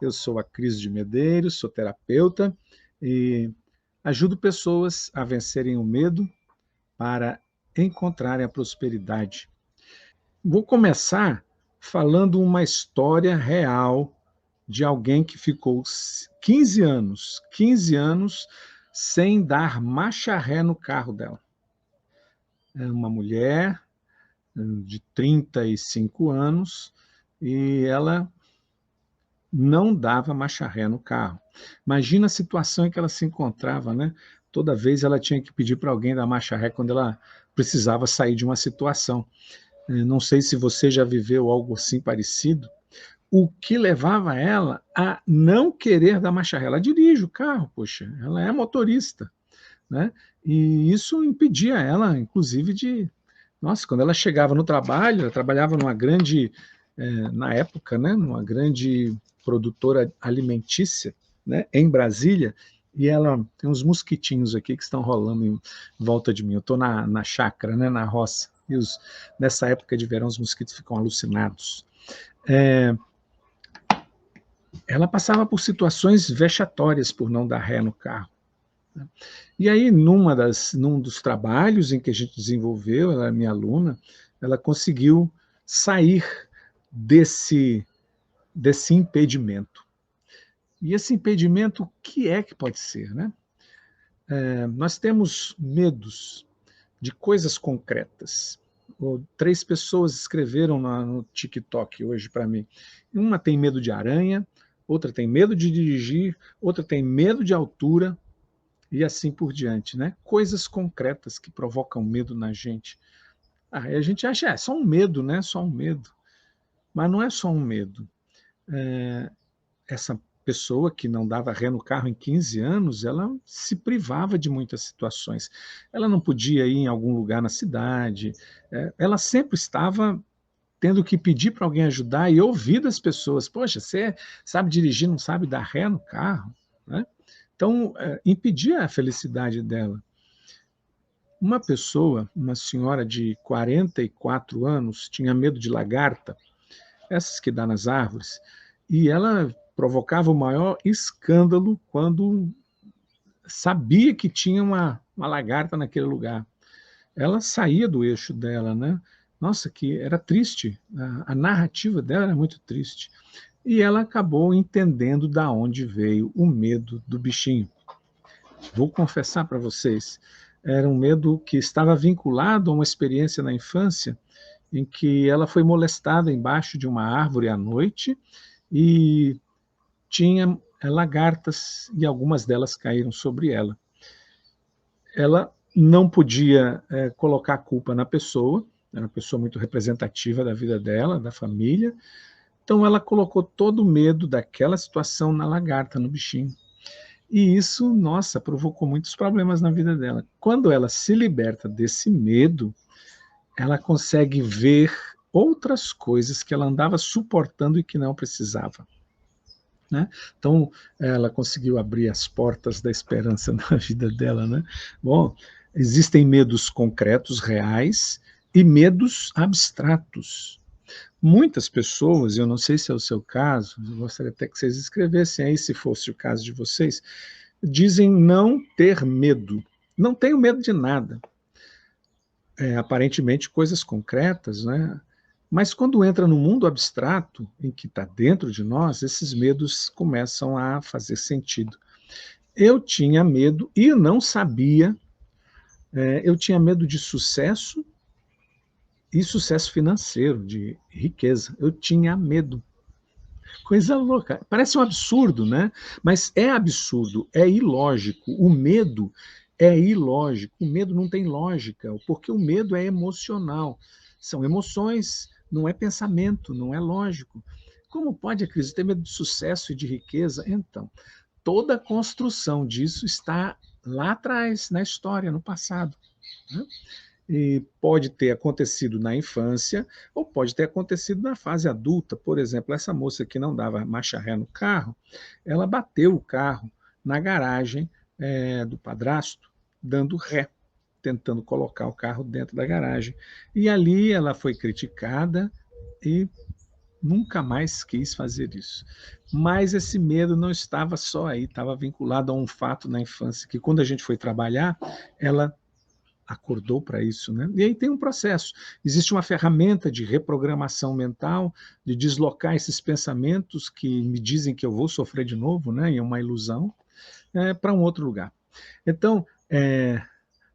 Eu sou a Cris de Medeiros, sou terapeuta e ajudo pessoas a vencerem o medo para encontrarem a prosperidade. Vou começar falando uma história real de alguém que ficou 15 anos sem dar marcha ré no carro dela. É uma mulher de 35 anos e ela não dava marcha ré no carro. Imagina a situação em que ela se encontrava, né? Toda vez ela tinha que pedir para alguém dar marcha ré quando ela precisava sair de uma situação. Não sei se você já viveu algo assim parecido. O que levava ela a não querer dar marcha ré? Ela dirige o carro, poxa, ela é motorista, né? E isso impedia ela, inclusive, de... Nossa, quando ela chegava no trabalho, ela trabalhava numa grande, na época, né, numa grande produtora alimentícia, né, em Brasília, e ela tem uns mosquitinhos aqui que estão rolando em volta de mim. Eu estou na chácara, né, na roça, e nessa época de verão os mosquitos ficam alucinados. Ela passava por situações vexatórias por não dar ré no carro. E aí, num dos trabalhos em que a gente desenvolveu, ela é minha aluna, ela conseguiu sair desse impedimento. E esse impedimento, o que é que pode ser, né? Nós temos medos de coisas concretas. 3 pessoas escreveram no TikTok hoje para mim. Uma tem medo de aranha, outra tem medo de dirigir, outra tem medo de altura, e assim por diante, né? Coisas concretas que provocam medo na gente. Aí a gente acha, é só um medo, né? Só um medo. Mas não é só um medo. Essa pessoa que não dava ré no carro em 15 anos, ela se privava de muitas situações. Ela não podia ir em algum lugar na cidade, ela sempre estava tendo que pedir para alguém ajudar e ouvir das pessoas. Poxa, você sabe dirigir, não sabe dar ré no carro? Né? Então, impedia a felicidade dela. Uma pessoa, uma senhora de 44 anos, tinha medo de lagarta, essas que dá nas árvores, e ela provocava o maior escândalo quando sabia que tinha uma lagarta naquele lugar. Ela saía do eixo dela, né? Nossa, que era triste, a narrativa dela era muito triste. E ela acabou entendendo da onde veio o medo do bichinho. Vou confessar para vocês, era um medo que estava vinculado a uma experiência na infância em que ela foi molestada embaixo de uma árvore à noite e tinha lagartas e algumas delas caíram sobre ela. Ela não podia colocar a culpa na pessoa, era uma pessoa muito representativa da vida dela, da família, então ela colocou todo o medo daquela situação na lagarta, no bichinho. E isso, nossa, provocou muitos problemas na vida dela. Quando ela se liberta desse medo, ela consegue ver outras coisas que ela andava suportando e que não precisava. Né? Então, ela conseguiu abrir as portas da esperança na vida dela. Né? Bom, existem medos concretos, reais, e medos abstratos. Muitas pessoas, eu não sei se é o seu caso, eu gostaria até que vocês escrevessem aí, se fosse o caso de vocês, dizem não ter medo. Não tenho medo de nada. Aparentemente coisas concretas, né? Mas quando entra no mundo abstrato, em que está dentro de nós, esses medos começam a fazer sentido. Eu tinha medo e não sabia, eu tinha medo de sucesso e sucesso financeiro, de riqueza. Eu tinha medo. Coisa louca. Parece um absurdo, né? Mas é absurdo, é ilógico. O medo é ilógico. O medo não tem lógica, porque o medo é emocional. São emoções, não é pensamento, não é lógico. Como pode a crise ter medo de sucesso e de riqueza? Então, toda a construção disso está lá atrás, na história, no passado. Né? E pode ter acontecido na infância ou pode ter acontecido na fase adulta. Por exemplo, essa moça que não dava marcha ré no carro, ela bateu o carro na garagem do padrasto, dando ré, tentando colocar o carro dentro da garagem. E ali ela foi criticada e nunca mais quis fazer isso. Mas esse medo não estava só aí, estava vinculado a um fato na infância, que quando a gente foi trabalhar, ela acordou para isso, né? E aí tem um processo. Existe uma ferramenta de reprogramação mental, de deslocar esses pensamentos que me dizem que eu vou sofrer de novo, né? E é uma ilusão, para um outro lugar. Então,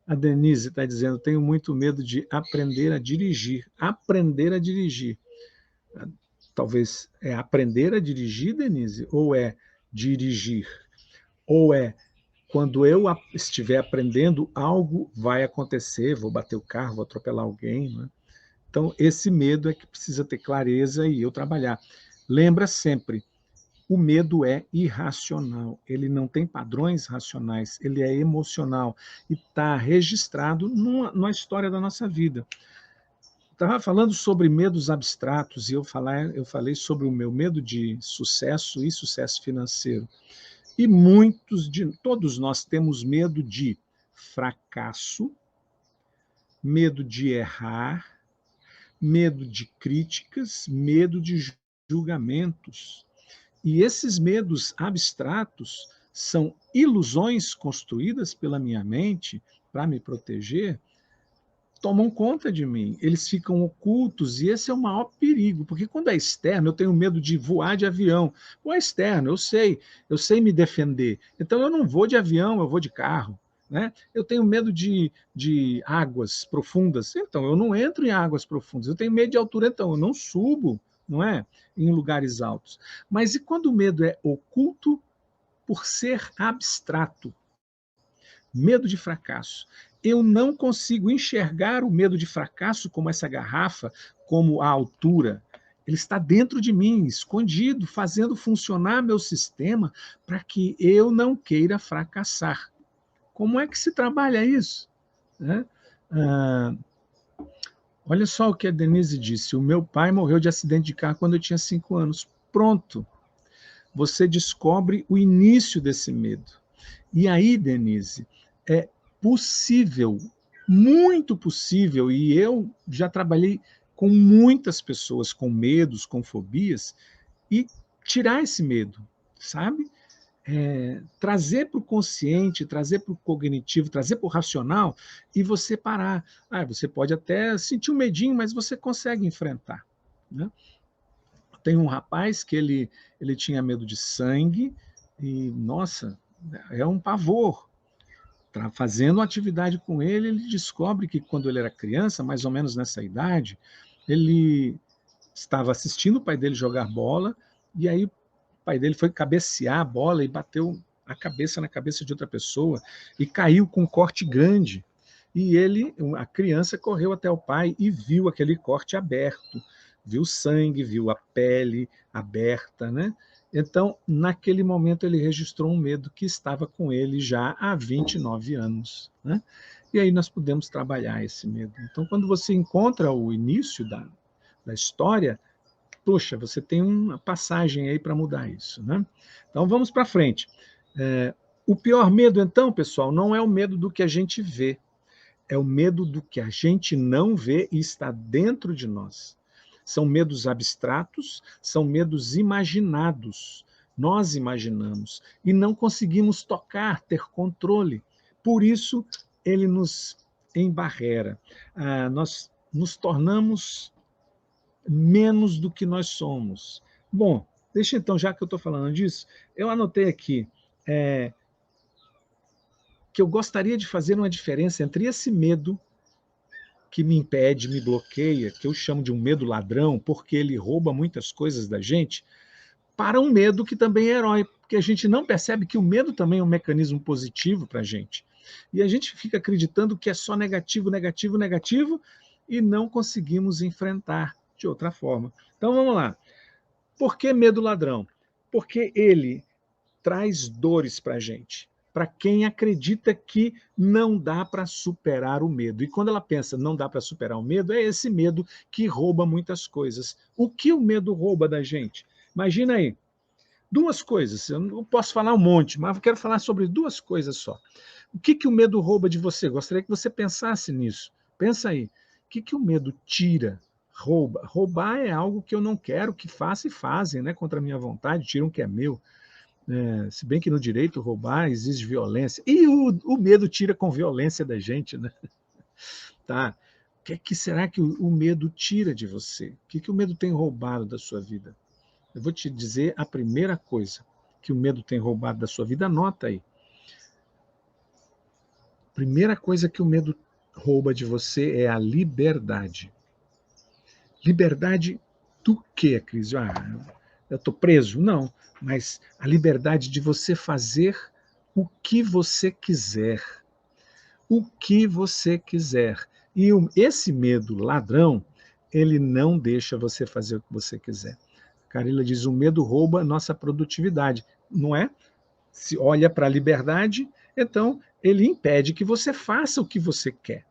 a Denise está dizendo, tenho muito medo de aprender a dirigir. Aprender a dirigir. Talvez é aprender a dirigir, Denise, ou é dirigir? Ou é quando eu estiver aprendendo, algo vai acontecer, vou bater o carro, vou atropelar alguém. Né? Então, esse medo é que precisa ter clareza e eu trabalhar. Lembra sempre, o medo é irracional, ele não tem padrões racionais, ele é emocional e está registrado numa história da nossa vida. Estava falando sobre medos abstratos e eu falei sobre o meu medo de sucesso e sucesso financeiro. E todos nós temos medo de fracasso, medo de errar, medo de críticas, medo de julgamentos. E esses medos abstratos são ilusões construídas pela minha mente para me proteger, tomam conta de mim, eles ficam ocultos, e esse é o maior perigo, porque quando é externo, eu tenho medo de voar de avião. Ou é externo, eu sei me defender, então eu não vou de avião, eu vou de carro. Né? Eu tenho medo de águas profundas, então eu não entro em águas profundas. Eu tenho medo de altura, então eu não subo, não é? Em lugares altos. Mas e quando o medo é oculto por ser abstrato? Medo de fracasso. Eu não consigo enxergar o medo de fracasso como essa garrafa, como a altura. Ele está dentro de mim, escondido, fazendo funcionar meu sistema para que eu não queira fracassar. Como é que se trabalha isso? Né? Olha só o que a Denise disse. O meu pai morreu de acidente de carro quando eu tinha 5 anos. Pronto. Você descobre o início desse medo. E aí, Denise, é possível, muito possível, e eu já trabalhei com muitas pessoas com medos, com fobias, e tirar esse medo, sabe? Trazer para o consciente, trazer para o cognitivo, trazer para o racional, e você parar. Você pode até sentir um medinho, mas você consegue enfrentar. Né? Tem um rapaz que ele tinha medo de sangue, e, nossa, é um pavor. Fazendo uma atividade com ele, ele descobre que quando ele era criança, mais ou menos nessa idade, ele estava assistindo o pai dele jogar bola, e aí o pai dele foi cabecear a bola e bateu a cabeça na cabeça de outra pessoa, e caiu com um corte grande. E a criança, correu até o pai e viu aquele corte aberto, viu sangue, viu a pele aberta, né? Então, naquele momento, ele registrou um medo que estava com ele já há 29 anos. Né? E aí nós podemos trabalhar esse medo. Então, quando você encontra o início da história, poxa, você tem uma passagem aí para mudar isso. Né? Então, vamos para frente. O pior medo, então, pessoal, não é o medo do que a gente vê, é o medo do que a gente não vê e está dentro de nós. São medos abstratos, são medos imaginados. Nós imaginamos e não conseguimos tocar, ter controle. Por isso, ele nos embarrera. Nós nos tornamos menos do que nós somos. Bom, deixa então, já que eu estou falando disso, eu anotei aqui que eu gostaria de fazer uma diferença entre esse medo que me impede, me bloqueia, que eu chamo de um medo ladrão, porque ele rouba muitas coisas da gente, para um medo que também é herói, porque a gente não percebe que o medo também é um mecanismo positivo para a gente. E a gente fica acreditando que é só negativo, negativo, negativo, e não conseguimos enfrentar de outra forma. Então vamos lá. Por que medo ladrão? Porque ele traz dores para a gente, para quem acredita que não dá para superar o medo. E quando ela pensa não dá para superar o medo, é esse medo que rouba muitas coisas. O que o medo rouba da gente? Imagina aí, duas coisas. Eu não posso falar um monte, mas eu quero falar sobre duas coisas só. O que o medo rouba de você? Gostaria que você pensasse nisso. Pensa aí. O que o medo tira, rouba. Roubar é algo que eu não quero que faça e fazem, né, contra a minha vontade, tiram o que é meu. Se bem que no direito roubar exige violência. E o medo tira com violência da gente, né? Tá. O que será que o medo tira de você? O que o medo tem roubado da sua vida? Eu vou te dizer a primeira coisa que o medo tem roubado da sua vida, anota aí. Primeira coisa que o medo rouba de você é a liberdade. Liberdade do quê, Cris? Eu estou preso? Não, mas a liberdade de você fazer o que você quiser. O que você quiser. E esse medo ladrão, ele não deixa você fazer o que você quiser. Carila diz, o medo rouba nossa produtividade. Não é? Se olha para a liberdade, então ele impede que você faça o que você quer.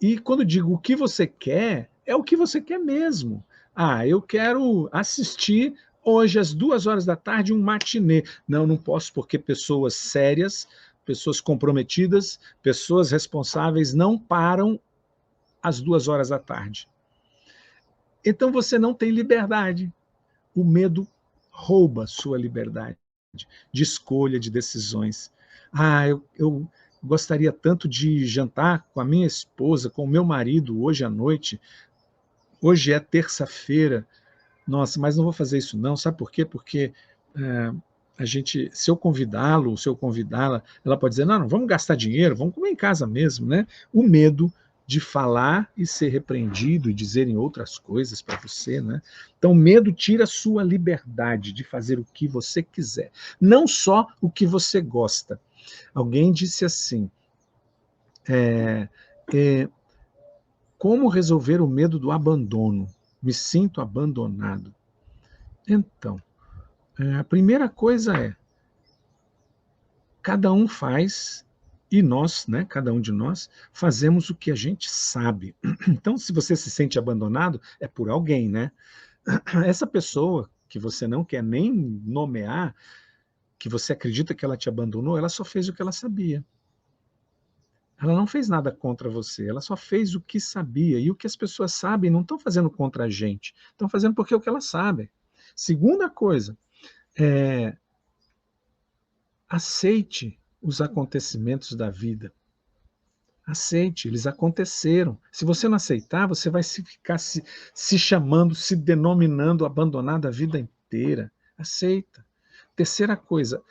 E quando digo o que você quer, é o que você quer mesmo. Eu quero assistir hoje às 2 horas da tarde um matinê. Não, não posso porque pessoas sérias, pessoas comprometidas, pessoas responsáveis não param às 2 horas da tarde. Então você não tem liberdade. O medo rouba sua liberdade de escolha, de decisões. Eu gostaria tanto de jantar com a minha esposa, com o meu marido hoje à noite. Hoje é terça-feira. Nossa, mas não vou fazer isso não. Sabe por quê? Porque a gente, se eu convidá-lo, se eu convidá-la, ela pode dizer, não, não, vamos gastar dinheiro, vamos comer em casa mesmo, né? O medo de falar e ser repreendido e dizerem outras coisas para você, né? Então, o medo tira a sua liberdade de fazer o que você quiser, não só o que você gosta. Alguém disse assim, como resolver o medo do abandono? Me sinto abandonado. Então, a primeira coisa é, cada um faz, e nós, né, cada um de nós, fazemos o que a gente sabe. Então, se você se sente abandonado, é por alguém, né? Essa pessoa que você não quer nem nomear, que você acredita que ela te abandonou, ela só fez o que ela sabia. Ela não fez nada contra você, ela só fez o que sabia. E o que as pessoas sabem não estão fazendo contra a gente, estão fazendo porque é o que elas sabem. Segunda coisa, aceite os acontecimentos da vida. Aceite, eles aconteceram. Se você não aceitar, você vai ficar se chamando, se denominando abandonado a vida inteira. Aceita. Terceira coisa,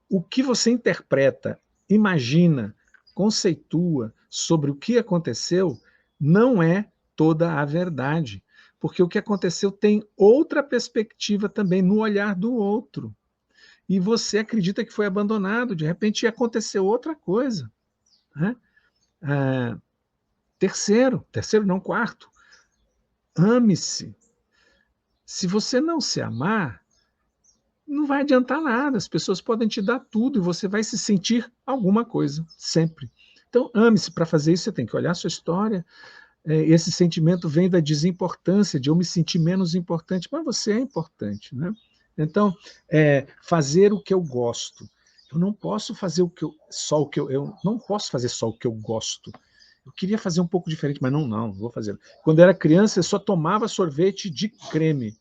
o que você interpreta, imagina, conceitua sobre o que aconteceu, não é toda a verdade. Porque o que aconteceu tem outra perspectiva também no olhar do outro. E você acredita que foi abandonado, de repente aconteceu outra coisa. Né? Terceiro não, quarto, ame-se. Se você não se amar, não vai adiantar nada. As pessoas podem te dar tudo e você vai se sentir alguma coisa, sempre. Então, ame-se. Para fazer isso, você tem que olhar a sua história. Esse sentimento vem da desimportância, de eu me sentir menos importante, mas você é importante. Né? Então, fazer o que eu gosto. Eu não posso fazer eu não posso fazer só o que eu gosto. Eu queria fazer um pouco diferente, mas não vou fazer. Quando eu era criança, eu só tomava sorvete de creme.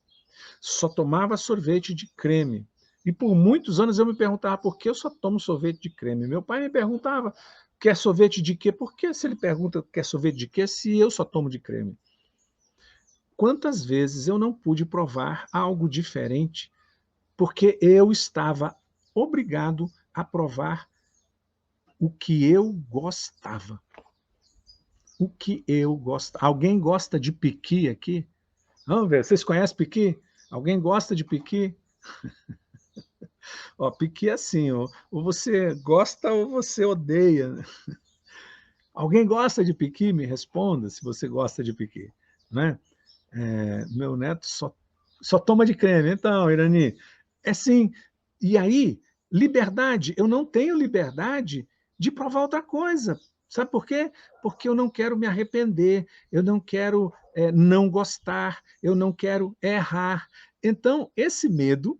Só tomava sorvete de creme. E por muitos anos eu me perguntava por que eu só tomo sorvete de creme. Meu pai me perguntava, quer sorvete de quê? Por que se ele pergunta quer sorvete de quê, se eu só tomo de creme? Quantas vezes eu não pude provar algo diferente porque eu estava obrigado a provar o que eu gostava. O que eu gosto. Alguém gosta de piqui aqui? Vamos ver, vocês conhecem piqui? Alguém gosta de piqui? Ó, piqui é assim, ó, ou você gosta ou você odeia. Alguém gosta de piqui? Me responda se você gosta de piqui. Né? Meu neto só toma de creme. Então, Irani, é assim. E aí, liberdade. Eu não tenho liberdade de provar outra coisa. Sabe por quê? Porque eu não quero me arrepender, eu não quero não gostar, eu não quero errar. Então, esse medo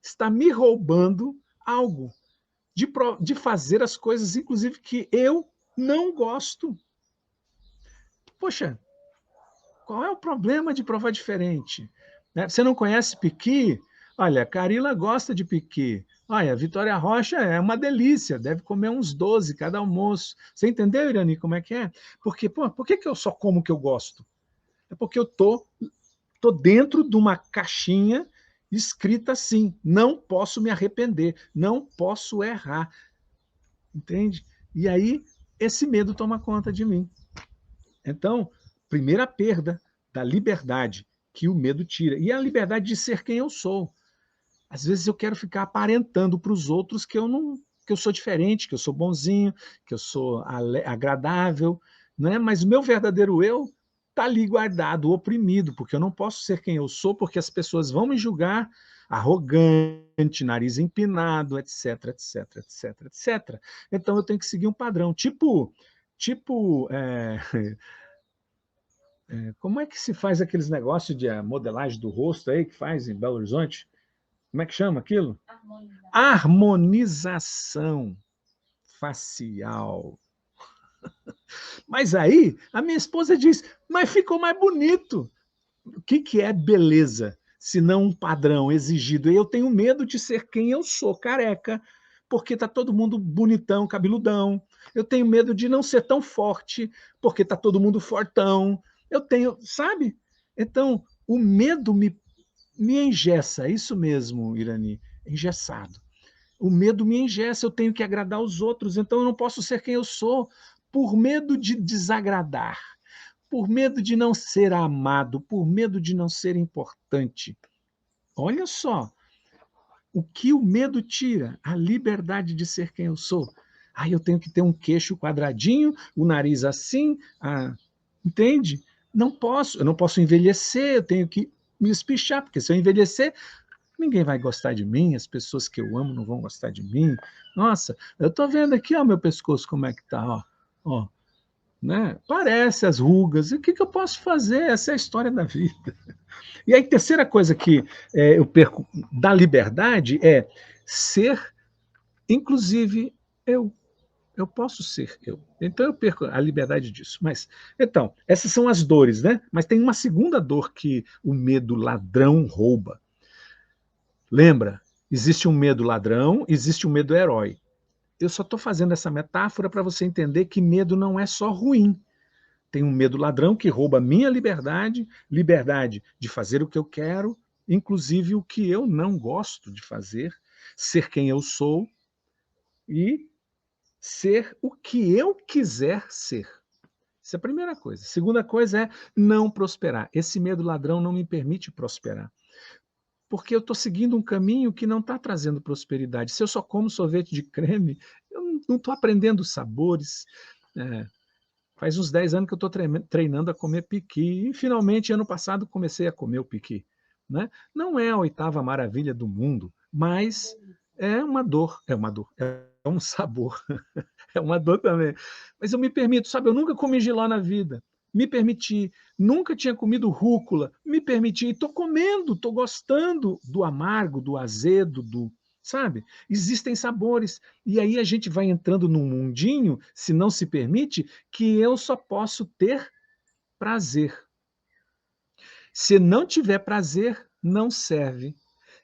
está me roubando algo de fazer as coisas, inclusive, que eu não gosto. Poxa, Qual é o problema de provar diferente? Né? Você não conhece piqui? Olha, Carila gosta de piqui. Olha, Vitória Rocha é uma delícia, deve comer uns 12 cada almoço. Você entendeu, Irani, como é que é? Porque, pô, por que eu só como o que eu gosto? É porque eu tô dentro de uma caixinha escrita assim, não posso me arrepender, não posso errar, entende? E aí esse medo toma conta de mim. Então, primeira perda da liberdade que o medo tira, e a liberdade de ser quem eu sou. Às vezes eu quero ficar aparentando para os outros que eu não, que eu sou diferente, que eu sou bonzinho, que eu sou agradável, né? Mas o meu verdadeiro eu está ali guardado, oprimido, porque eu não posso ser quem eu sou, porque as pessoas vão me julgar arrogante, nariz empinado, etc, etc, etc, etc. Então eu tenho que seguir um padrão, como é que se faz aqueles negócios de modelagem do rosto aí que faz em Belo Horizonte? Como é que chama aquilo? Harmonização facial. Mas aí a minha esposa diz, mas ficou mais bonito. O que é beleza, se não um padrão exigido? E eu tenho medo de ser quem eu sou, careca, porque está todo mundo bonitão, cabeludão. Eu tenho medo de não ser tão forte, porque está todo mundo fortão. Eu tenho, sabe? Então, o medo me engessa, é isso mesmo, Irani, engessado. O medo me engessa, eu tenho que agradar os outros, então eu não posso ser quem eu sou, por medo de desagradar, por medo de não ser amado, por medo de não ser importante. Olha só, o que o medo tira? A liberdade de ser quem eu sou. Aí eu tenho que ter um queixo quadradinho, o nariz assim, entende? Não posso, eu não posso envelhecer, eu tenho que me espichar, porque se eu envelhecer, ninguém vai gostar de mim, as pessoas que eu amo não vão gostar de mim. Nossa, eu tô vendo aqui, ó, meu pescoço como é que tá, ó. Ó, né? Parece as rugas. E o que eu posso fazer? Essa é a história da vida. E aí, terceira coisa que eu perco da liberdade é ser, inclusive, eu. Eu posso ser eu. Então eu perco a liberdade disso. Mas, então, essas são as dores, né? Mas tem uma segunda dor que o medo ladrão rouba. Lembra? Existe um medo ladrão, existe um medo herói. Eu só estou fazendo essa metáfora para você entender que medo não é só ruim. Tem um medo ladrão que rouba minha liberdade, liberdade de fazer o que eu quero, inclusive o que eu não gosto de fazer, ser quem eu sou e ser o que eu quiser ser. Essa é a primeira coisa. A segunda coisa é não prosperar. Esse medo ladrão não me permite prosperar. Porque eu estou seguindo um caminho que não está trazendo prosperidade. Se eu só como sorvete de creme, eu não estou aprendendo sabores. É, faz uns 10 anos que eu estou treinando a comer piqui. E finalmente, ano passado, comecei a comer o piqui. Né? Não é a oitava maravilha do mundo, mas é uma dor. É uma dor. É um sabor. É uma dor também. Mas eu me permito, sabe? Eu nunca comi jiló na vida. Me permiti. Nunca tinha comido rúcula. Me permiti. Estou comendo, estou gostando do amargo, do azedo, do. Sabe? Existem sabores. E aí a gente vai entrando num mundinho, se não se permite, que eu só posso ter prazer. Se não tiver prazer, não serve.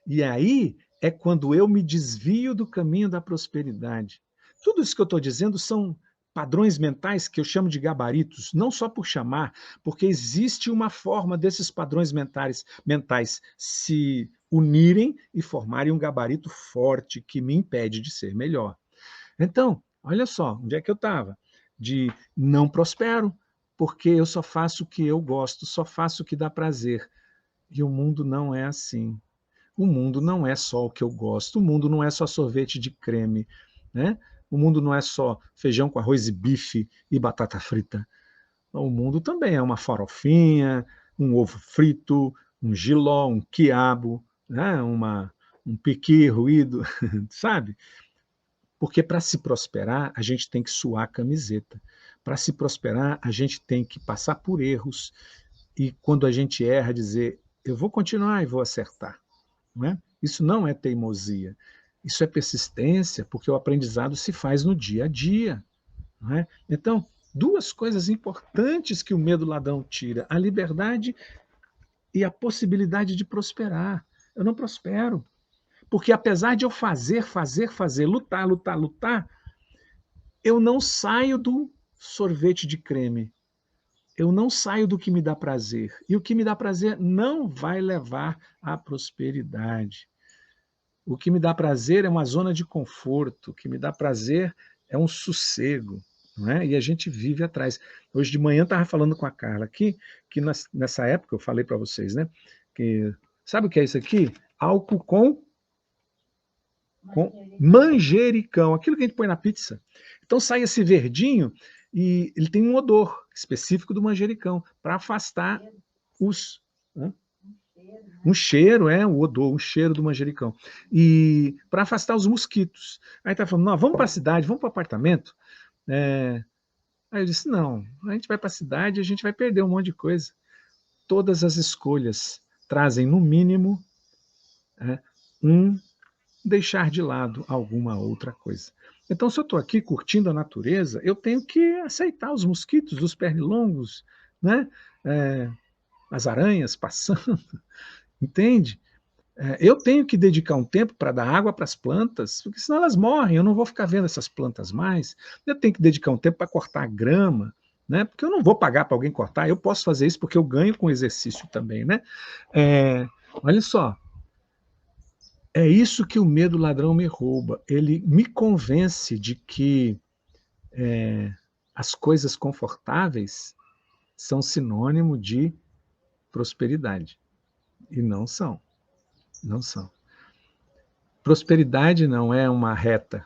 E aí é quando eu me desvio do caminho da prosperidade. Tudo isso que eu estou dizendo são padrões mentais que eu chamo de gabaritos, não só por chamar, porque existe uma forma desses padrões mentais se unirem e formarem um gabarito forte que me impede de ser melhor. Então, olha só, onde é que eu estava? De não prospero, porque eu só faço o que eu gosto, só faço o que dá prazer. E o mundo não é assim. O mundo não é só o que eu gosto, o mundo não é só sorvete de creme, né? O mundo não é só feijão com arroz e bife e batata frita. O mundo também é uma farofinha, um ovo frito, um jiló, um quiabo, né? Um piqui ruído, sabe? Porque para se prosperar, a gente tem que suar a camiseta. Para se prosperar, a gente tem que passar por erros e quando a gente erra, dizer, eu vou continuar e vou acertar. Não é? Isso não é teimosia, isso é persistência, porque o aprendizado se faz no dia a dia. Não é? Então, duas coisas importantes que o medo ladrão tira: a liberdade e a possibilidade de prosperar. Eu não prospero. Porque apesar de eu fazer, lutar, lutar, lutar, eu não saio do sorvete de creme. Eu não saio do que me dá prazer. E o que me dá prazer não vai levar à prosperidade. O que me dá prazer é uma zona de conforto. O que me dá prazer é um sossego. Não é? E a gente vive atrás. Hoje de manhã eu estava falando com a Carla aqui, que nessa época eu falei para vocês, né? Que, sabe o que é isso aqui? Álcool com manjericão, aquilo que a gente põe na pizza. Então sai esse verdinho e ele tem um odor específico do manjericão para afastar os. Um cheiro, o odor, um cheiro do manjericão. E para afastar os mosquitos. Aí tá falando, não, vamos para a cidade, vamos para o apartamento. Aí eu disse, não, a gente vai para a cidade, a gente vai perder um monte de coisa. Todas as escolhas trazem, no mínimo, um deixar de lado alguma outra coisa. Então, se eu estou aqui curtindo a natureza, eu tenho que aceitar os mosquitos, os pernilongos, né? As aranhas passando, entende? Eu tenho que dedicar um tempo para dar água para as plantas, porque senão elas morrem, eu não vou ficar vendo essas plantas mais. Eu tenho que dedicar um tempo para cortar a grama, né? Porque eu não vou pagar para alguém cortar, eu posso fazer isso porque eu ganho com exercício também, né? Olha só, é isso que o medo ladrão me rouba. Ele me convence de que as coisas confortáveis são sinônimo de prosperidade. E não são. Não são. Prosperidade não é uma reta.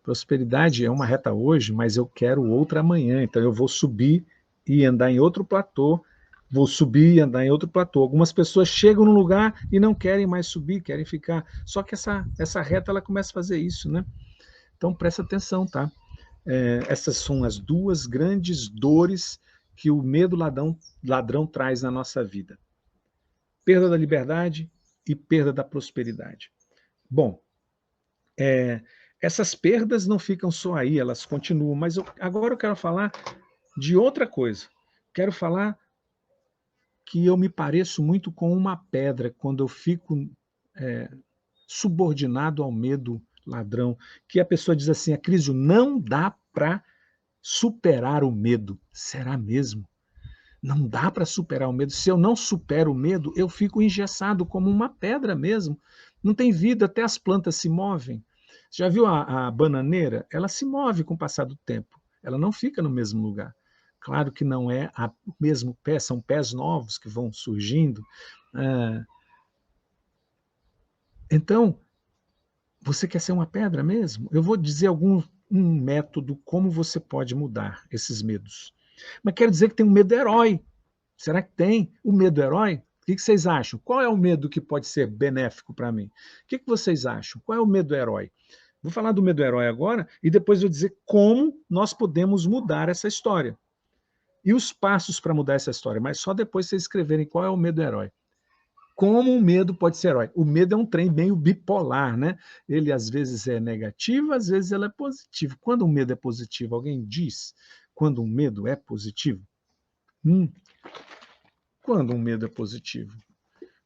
Prosperidade é uma reta hoje, mas eu quero outra amanhã. Então eu vou subir e andar em outro platô, vou subir e andar em outro platô. Algumas pessoas chegam num lugar e não querem mais subir, querem ficar. Só que essa reta ela começa a fazer isso, né? Então presta atenção, tá? Essas são as duas grandes dores que o medo ladrão traz na nossa vida: perda da liberdade e perda da prosperidade. Bom, essas perdas não ficam só aí, elas continuam, mas agora eu quero falar de outra coisa. Quero falar que eu me pareço muito com uma pedra quando eu fico subordinado ao medo ladrão, que a pessoa diz assim, Acrisio, não dá para superar o medo. Será mesmo? Não dá para superar o medo. Se eu não supero o medo, eu fico engessado como uma pedra mesmo. Não tem vida, até as plantas se movem. Você já viu a bananeira? Ela se move com o passar do tempo. Ela não fica no mesmo lugar. Claro que não é o mesmo pé, são pés novos que vão surgindo. Então, você quer ser uma pedra mesmo? Eu vou dizer um método como você pode mudar esses medos. Mas quero dizer que tem um medo herói. Será que tem o medo herói? O que vocês acham? Qual é o medo que pode ser benéfico para mim? O que vocês acham? Qual é o medo herói? Vou falar do medo herói agora e depois vou dizer como nós podemos mudar essa história. E os passos para mudar essa história, mas só depois vocês escreverem qual é o medo herói. Como o medo pode ser herói? O medo é um trem meio bipolar, né? Ele às vezes é negativo, às vezes ele é positivo. Quando o medo é positivo, alguém diz quando o medo é positivo? Quando um medo é positivo?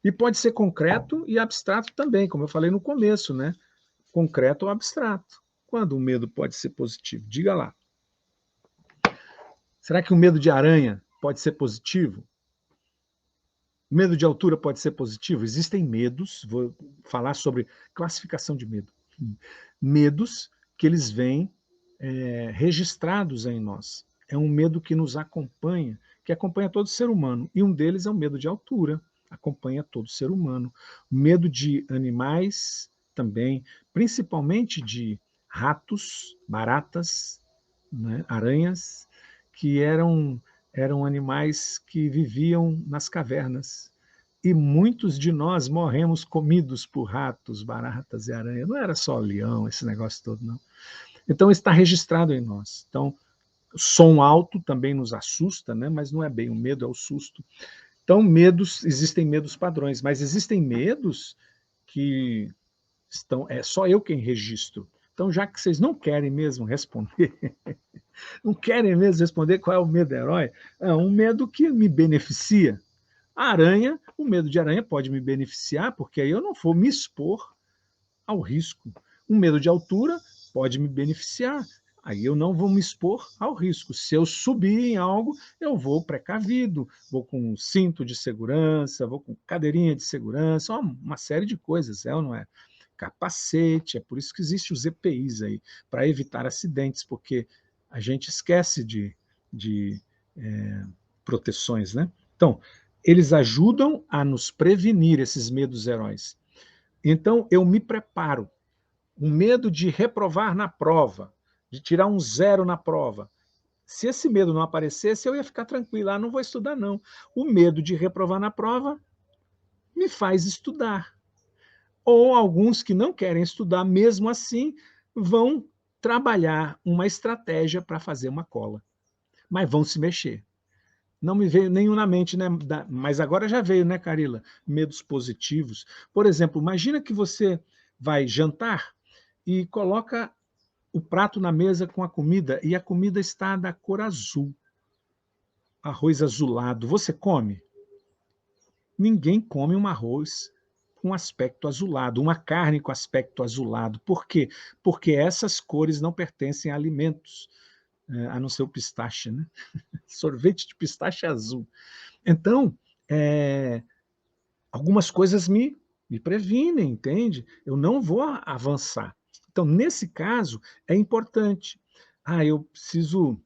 E pode ser concreto e abstrato também, como eu falei no começo, né? Concreto ou abstrato. Quando o medo pode ser positivo? Diga lá. Será que o medo de aranha pode ser positivo? O medo de altura pode ser positivo? Existem medos, vou falar sobre classificação de medo. Medos que eles vêm registrados em nós. É um medo que nos acompanha, que acompanha todo ser humano. E um deles é o medo de altura, acompanha todo ser humano. O medo de animais também, principalmente de ratos, baratas, né, aranhas, que eram animais que viviam nas cavernas. E muitos de nós morremos comidos por ratos, baratas e aranhas. Não era só leão, esse negócio todo, não. Então, está registrado em nós. Então, som alto também nos assusta, né? Mas não é bem o medo, é o susto. Então, existem medos padrões, mas existem medos que só eu quem registro. Então, já que vocês não querem mesmo responder, não querem mesmo responder qual é o medo herói, é um medo que me beneficia. A aranha, o medo de aranha pode me beneficiar, porque aí eu não vou me expor ao risco. O medo de altura pode me beneficiar, aí eu não vou me expor ao risco. Se eu subir em algo, eu vou precavido, vou com cinto de segurança, vou com cadeirinha de segurança, uma série de coisas, é ou não é? Capacete, é por isso que existem os EPIs aí, para evitar acidentes, porque a gente esquece de proteções, né? Então, eles ajudam a nos prevenir esses medos heróis. Então, eu me preparo. O medo de reprovar na prova, de tirar um 0 na prova. Se esse medo não aparecesse, eu ia ficar tranquilo, não vou estudar, não. O medo de reprovar na prova me faz estudar. Ou alguns que não querem estudar, mesmo assim, vão trabalhar uma estratégia para fazer uma cola. Mas vão se mexer. Não me veio nenhum na mente, né? Mas agora já veio, né, Carila? Medos positivos. Por exemplo, imagina que você vai jantar e coloca o prato na mesa com a comida e a comida está da cor azul, arroz azulado. Você come? Ninguém come um arroz com aspecto azulado, uma carne com aspecto azulado. Por quê? Porque essas cores não pertencem a alimentos, a não ser o pistache, né? Sorvete de pistache azul. Então, é, algumas coisas me previnem, entende? Eu não vou avançar. Então, nesse caso, é importante. Eu preciso.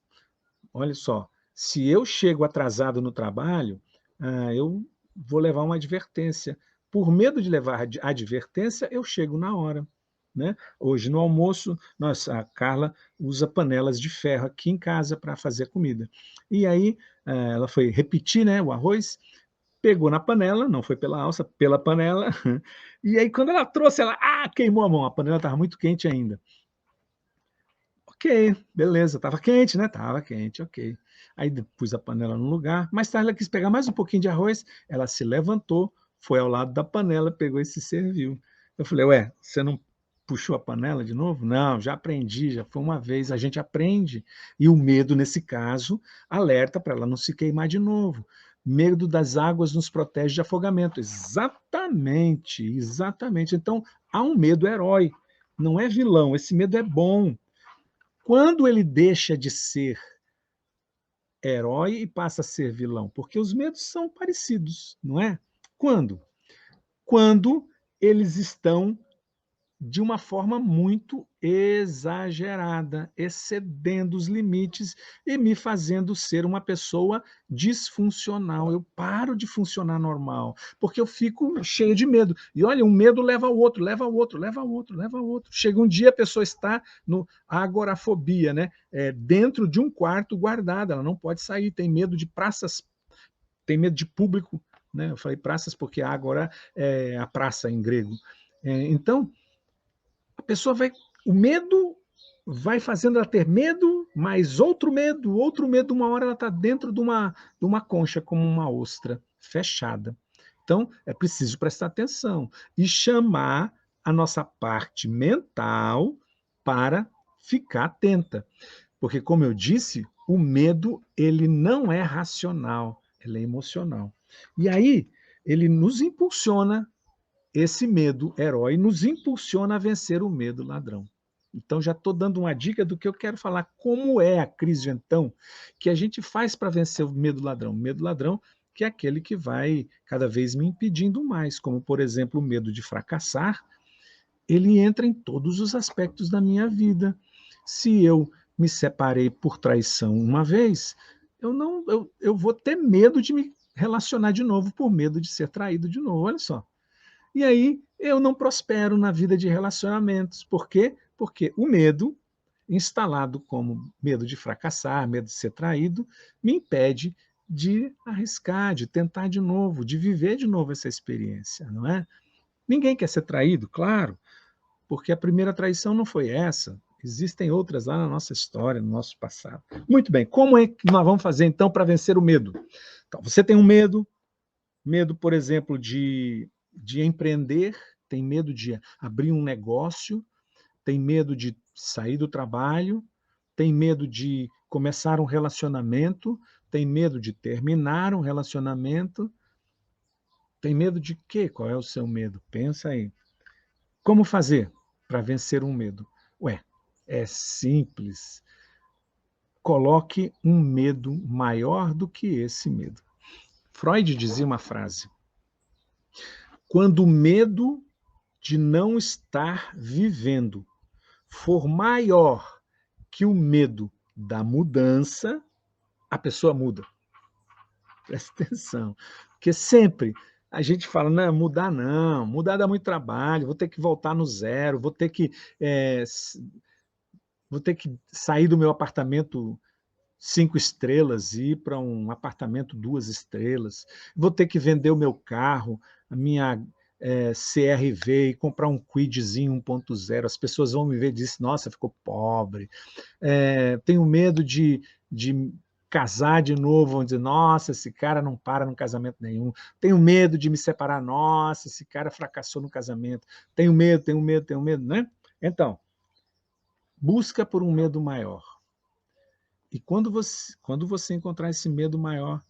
Olha só, se eu chego atrasado no trabalho, eu vou levar uma advertência. Por medo de levar advertência, eu chego na hora. Né? Hoje, no almoço, a Carla usa panelas de ferro aqui em casa para fazer comida. E aí, ela foi repetir, né, o arroz, pegou na panela, não foi pela alça, pela panela. E aí, quando ela trouxe, ela queimou a mão, a panela estava muito quente ainda. Ok, beleza, estava quente, né? Estava quente, ok. Aí pus a panela no lugar. Mais tarde ela quis pegar mais um pouquinho de arroz, ela se levantou, foi ao lado da panela, pegou e se serviu. Eu falei, ué, você não puxou a panela de novo? Não, já aprendi, já foi uma vez, a gente aprende. E o medo, nesse caso, alerta para ela não se queimar de novo. Medo das águas nos protege de afogamento. Exatamente, exatamente. Então, há um medo herói, não é vilão, esse medo é bom. Quando ele deixa de ser herói e passa a ser vilão? Porque os medos são parecidos, não é? Quando? Quando eles estão de uma forma muito exagerada, excedendo os limites e me fazendo ser uma pessoa disfuncional. Eu paro de funcionar normal, porque eu fico cheio de medo. E olha, um medo leva ao outro, leva ao outro, leva ao outro, leva ao outro. Chega um dia a pessoa está no agorafobia, né? Dentro de um quarto guardada, ela não pode sair, tem medo de praças, tem medo de público, né? Eu falei praças porque agora é a praça em grego. Então, a pessoa vai. O medo vai fazendo ela ter medo, mais outro medo, uma hora ela está dentro de uma concha, como uma ostra, fechada. Então, é preciso prestar atenção e chamar a nossa parte mental para ficar atenta. Porque, como eu disse, o medo ele não é racional, ele é emocional. E aí, ele nos impulsiona, esse medo herói nos impulsiona a vencer o medo ladrão. Então, já estou dando uma dica do que eu quero falar. Como é a crise, então, que a gente faz para vencer o medo ladrão? O medo ladrão, que é aquele que vai cada vez me impedindo mais, como, por exemplo, o medo de fracassar, ele entra em todos os aspectos da minha vida. Se eu me separei por traição uma vez, eu vou ter medo de me relacionar de novo por medo de ser traído de novo. Olha só. E aí eu não prospero na vida de relacionamentos. Por quê? Porque o medo, instalado como medo de fracassar, medo de ser traído, me impede de arriscar, de tentar de novo, de viver de novo essa experiência, não é? Ninguém quer ser traído, claro, porque a primeira traição não foi essa. Existem outras lá na nossa história, no nosso passado. Muito bem, como é que nós vamos fazer então para vencer o medo? Então, você tem um medo, por exemplo, de empreender, tem medo de abrir um negócio, tem medo de sair do trabalho, tem medo de começar um relacionamento, tem medo de terminar um relacionamento, tem medo de quê? Qual é o seu medo? Pensa aí. Como fazer para vencer um medo? Ué, é simples. Coloque um medo maior do que esse medo. Freud dizia uma frase: quando o medo de não estar vivendo for maior que o medo da mudança, a pessoa muda. Presta atenção. Porque sempre a gente fala, não, mudar dá muito trabalho, vou ter que voltar no zero, é, vou ter que sair do meu apartamento 5 estrelas e ir para um apartamento 2 estrelas, vou ter que vender o meu carro, a minha CR-V e comprar um Kwidzinho 1.0, as pessoas vão me ver e dizer, nossa, ficou pobre. Tenho medo de casar de novo, vão dizer, nossa, esse cara não para num casamento nenhum. Tenho medo de me separar, nossa, esse cara fracassou no casamento. Tenho medo, né? Então, busca por um medo maior. E quando você encontrar esse medo maior,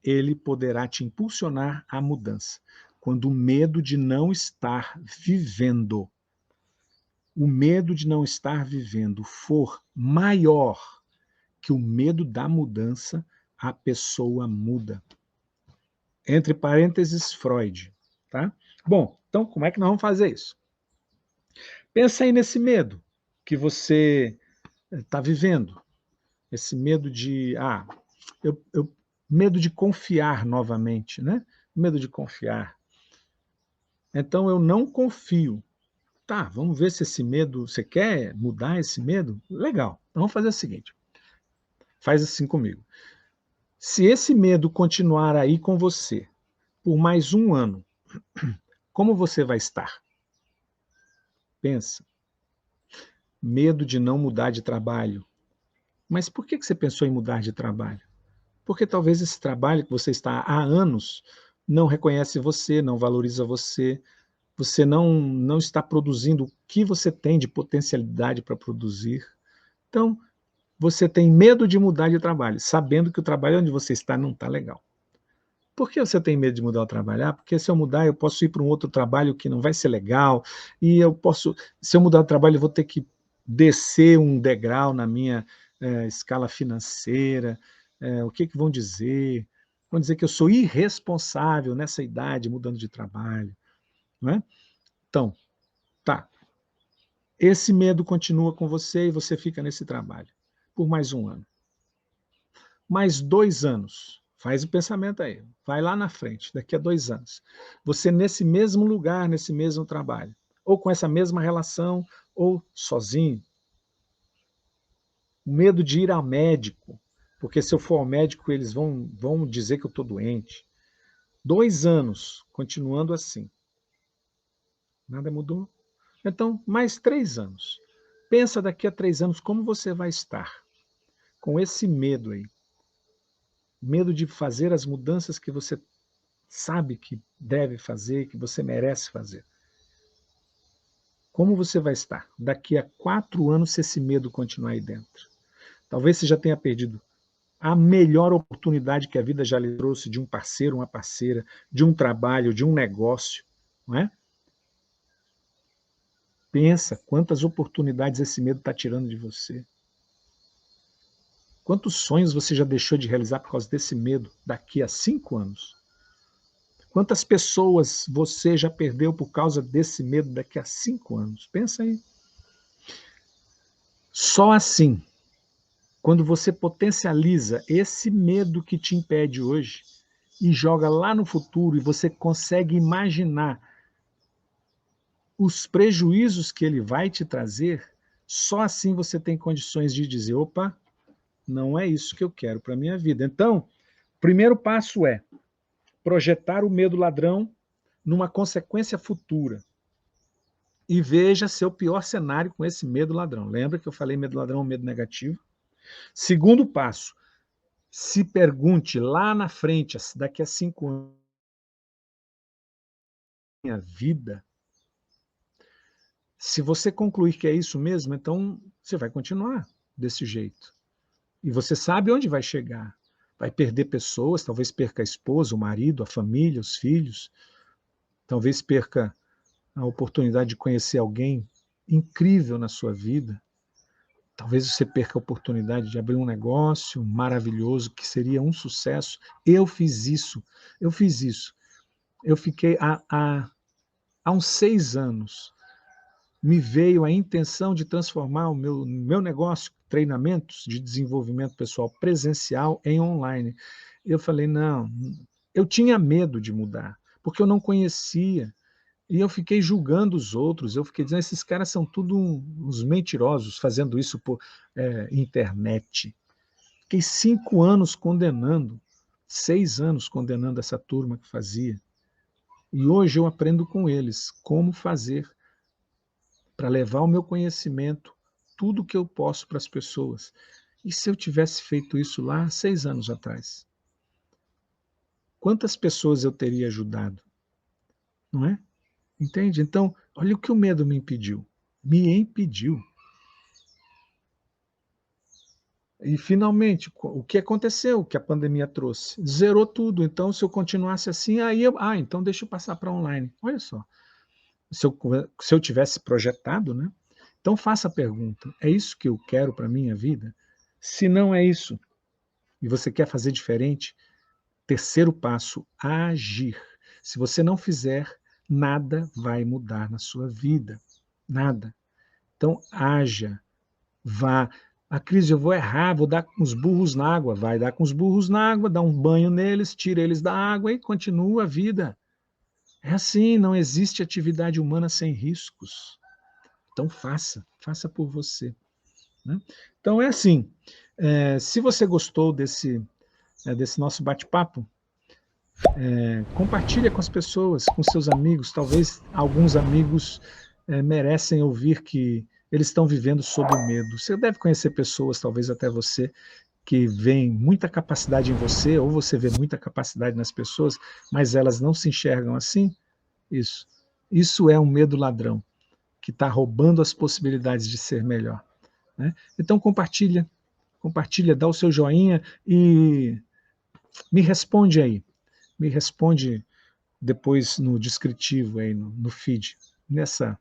ele poderá te impulsionar à mudança. Quando o medo de não estar vivendo, o medo de não estar vivendo for maior que o medo da mudança, a pessoa muda. Entre parênteses, Freud. Tá? Bom, então como é que nós vamos fazer isso? Pensa aí nesse medo que você está vivendo. Esse medo de, medo de confiar novamente, né? Medo de confiar. Então eu não confio. Tá, vamos ver se esse medo, você quer mudar esse medo? Legal. Então vamos fazer o seguinte. Faz assim comigo. Se esse medo continuar aí com você por mais um ano, como você vai estar? Pensa. Medo de não mudar de trabalho. Mas por que você pensou em mudar de trabalho? Porque talvez esse trabalho que você está há anos não reconhece você, não valoriza você, você não está produzindo o que você tem de potencialidade para produzir. Então, você tem medo de mudar de trabalho, sabendo que o trabalho onde você está não está legal. Por que você tem medo de mudar o trabalho? Porque se eu mudar, eu posso ir para um outro trabalho que não vai ser legal, e se eu mudar de trabalho, eu vou ter que descer um degrau na minha escala financeira. O que vão dizer? Vão dizer que eu sou irresponsável nessa idade, mudando de trabalho. Não é? Então, tá. Esse medo continua com você e você fica nesse trabalho por mais um ano. Mais 2 anos. Faz o pensamento aí. Vai lá na frente, daqui a 2 anos. Você nesse mesmo lugar, nesse mesmo trabalho. Ou com essa mesma relação, ou sozinho. O medo de ir ao médico. Porque se eu for ao médico, eles vão dizer que eu estou doente. 2 anos, continuando assim. Nada mudou? Então, mais 3 anos. Pensa daqui a 3 anos como você vai estar. Com esse medo aí. Medo de fazer as mudanças que você sabe que deve fazer, que você merece fazer. Como você vai estar daqui a 4 anos se esse medo continuar aí dentro? Talvez você já tenha perdido a melhor oportunidade que a vida já lhe trouxe de um parceiro, uma parceira, de um trabalho, de um negócio, não é? Pensa quantas oportunidades esse medo está tirando de você. Quantos sonhos você já deixou de realizar por causa desse medo daqui a 5 anos? Quantas pessoas você já perdeu por causa desse medo daqui a 5 anos? Pensa aí. Só assim, quando você potencializa esse medo que te impede hoje e joga lá no futuro e você consegue imaginar os prejuízos que ele vai te trazer, só assim você tem condições de dizer, opa, não é isso que eu quero para a minha vida. Então, o primeiro passo é projetar o medo ladrão numa consequência futura. E veja seu pior cenário com esse medo ladrão. Lembra que eu falei medo ladrão é um medo negativo? Segundo passo, se pergunte lá na frente, daqui a 5 anos, minha vida, Se você concluir que é isso mesmo, então você vai continuar desse jeito. E você sabe onde vai chegar. Vai perder pessoas, talvez perca a esposa, o marido, a família, os filhos, talvez perca a oportunidade de conhecer alguém incrível na sua vida. Talvez você perca a oportunidade de abrir um negócio maravilhoso que seria um sucesso. Eu fiz isso, eu fiz isso. Eu fiquei há uns 6 anos, me veio a intenção de transformar o meu negócio, treinamentos de desenvolvimento pessoal presencial em online. Eu falei, não, eu tinha medo de mudar, porque eu não conhecia. E eu fiquei julgando os outros, eu fiquei dizendo, esses caras são tudo uns mentirosos fazendo isso por internet. Fiquei 5 anos condenando, 6 anos condenando essa turma que fazia. E hoje eu aprendo com eles como fazer para levar o meu conhecimento, tudo que eu posso para as pessoas. E se eu tivesse feito isso lá 6 anos atrás? Quantas pessoas eu teria ajudado? Não é? Entende? Então, olha o que o medo me impediu. Me impediu. E, finalmente, o que aconteceu? O que a pandemia trouxe? Zerou tudo. Então, se eu continuasse assim, então deixa eu passar para online. Olha só. Se eu tivesse projetado, né? Então, faça a pergunta: é isso que eu quero para a minha vida? Se não é isso, e você quer fazer diferente, terceiro passo: agir. Se você não fizer, nada vai mudar na sua vida. Nada. Então, haja, vá. A crise, eu vou errar, vou dar com os burros na água. Vai dar com os burros na água, dá um banho neles, tira eles da água e continua a vida. É assim, não existe atividade humana sem riscos. Então faça por você. Né? Então é assim, se você gostou desse nosso bate-papo, compartilha com as pessoas, com seus amigos. Talvez alguns amigos merecem ouvir que eles estão vivendo sob medo. Você deve conhecer pessoas, talvez até você, que veem muita capacidade em você, ou você vê muita capacidade nas pessoas, mas elas não se enxergam assim. Isso. Isso é um medo ladrão, que está roubando as possibilidades de ser melhor. Né? Então compartilha, dá o seu joinha e me responde aí. Me responde depois no descritivo aí, no feed, nessa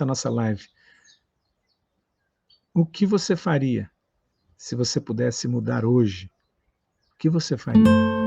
nossa live. O que você faria se você pudesse mudar hoje? O que você faria?